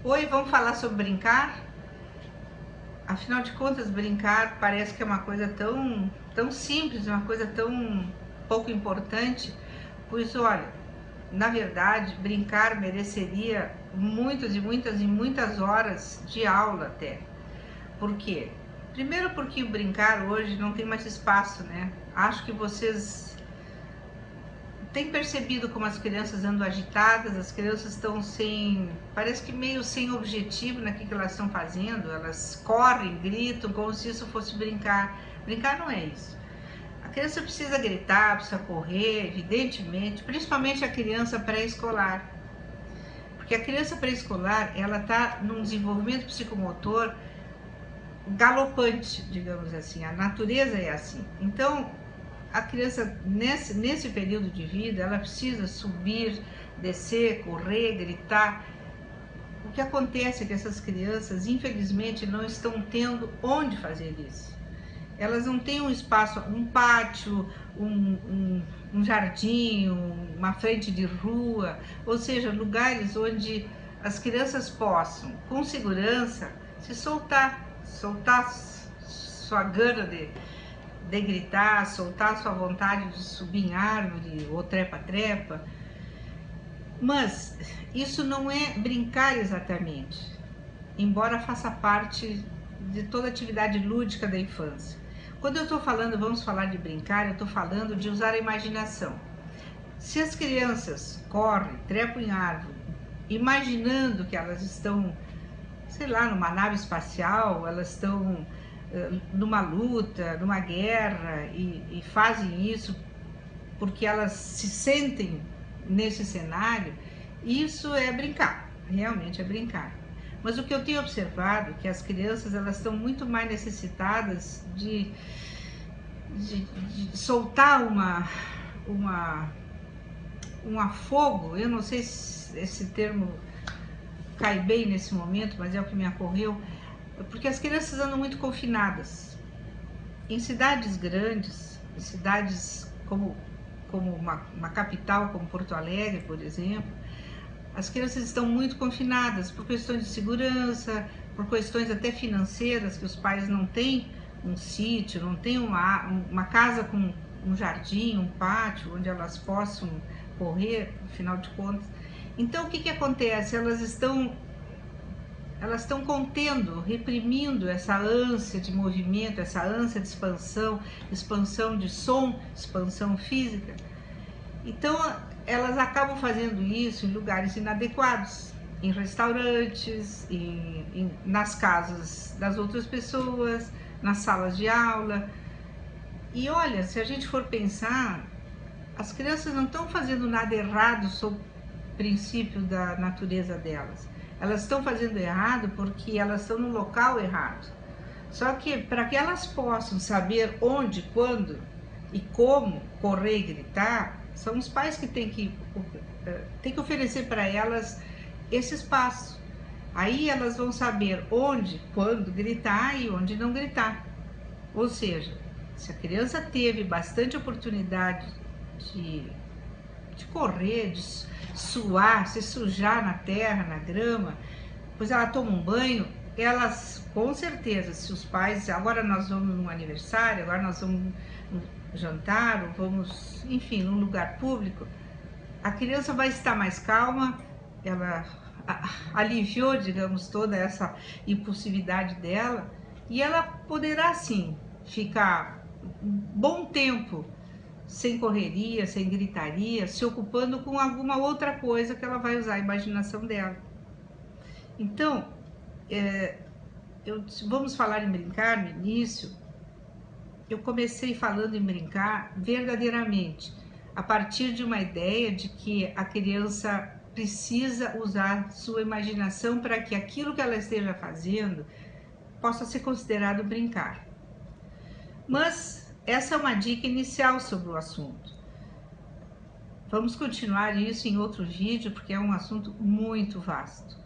Oi, vamos falar sobre brincar? Afinal de contas, brincar parece que é uma coisa tão simples, uma coisa tão pouco importante. Pois olha, na verdade, brincar mereceria muitas horas de aula até. Por quê? Primeiro porque o brincar hoje não tem mais espaço, né? Acho que vocês tem percebido como as crianças andam agitadas, as crianças estão parece que meio sem objetivo naquilo que elas estão fazendo, elas correm, gritam como se isso fosse brincar. Brincar não é isso. A criança precisa gritar, precisa correr, evidentemente, principalmente a criança pré-escolar. Porque a criança pré-escolar, ela está num desenvolvimento psicomotor galopante, digamos assim, a natureza é assim. Então, a criança, nesse período de vida, ela precisa subir, descer, correr, gritar. O que acontece é que essas crianças, infelizmente, não estão tendo onde fazer isso. Elas não têm um espaço, um pátio, um jardim, uma frente de rua, ou seja, lugares onde as crianças possam, com segurança, se soltar sua gana de gritar, soltar sua vontade de subir em árvore ou trepa-trepa. Mas isso não é brincar exatamente, embora faça parte de toda atividade lúdica da infância. Quando eu estou falando, vamos falar de brincar, eu estou falando de usar a imaginação. Se as crianças correm, trepam em árvore, imaginando que elas estão, sei lá, numa nave espacial, elas estão numa luta, numa guerra e fazem isso porque elas se sentem nesse cenário, isso é brincar, realmente é brincar. Mas o que eu tenho observado é que as crianças elas estão muito mais necessitadas de soltar um afogo. Eu não sei se esse termo cai bem nesse momento, mas é o que me ocorreu, porque as crianças andam muito confinadas. Em cidades grandes, em cidades como uma capital como Porto Alegre, por exemplo, as crianças estão muito confinadas por questões de segurança, por questões até financeiras, que os pais não têm um sítio, não têm uma casa com um jardim, um pátio, onde elas possam correr, afinal de contas. Então, o que acontece? Elas estão contendo, reprimindo essa ânsia de movimento, essa ânsia de expansão de som, expansão física. Então, elas acabam fazendo isso em lugares inadequados, em restaurantes, nas casas das outras pessoas, nas salas de aula. E olha, se a gente for pensar, as crianças não estão fazendo nada errado sob o princípio da natureza delas. Elas estão fazendo errado porque elas estão no local errado. Só que para que elas possam saber onde, quando e como correr e gritar, são os pais que têm que oferecer para elas esse espaço. Aí elas vão saber onde, quando gritar e onde não gritar. Ou seja, se a criança teve bastante oportunidade de correr, de suar, se sujar na terra, na grama, depois ela toma um banho, elas, com certeza, se os pais, agora nós vamos num aniversário, agora nós vamos num jantar, ou vamos, enfim, num lugar público, a criança vai estar mais calma, ela aliviou, digamos, toda essa impulsividade dela, e ela poderá, sim, ficar um bom tempo sem correria, sem gritaria, se ocupando com alguma outra coisa que ela vai usar a imaginação dela. Então, vamos falar em brincar no início. Eu comecei falando em brincar verdadeiramente, a partir de uma ideia de que a criança precisa usar sua imaginação para que aquilo que ela esteja fazendo possa ser considerado brincar. Mas essa é uma dica inicial sobre o assunto. Vamos continuar isso em outro vídeo, porque é um assunto muito vasto.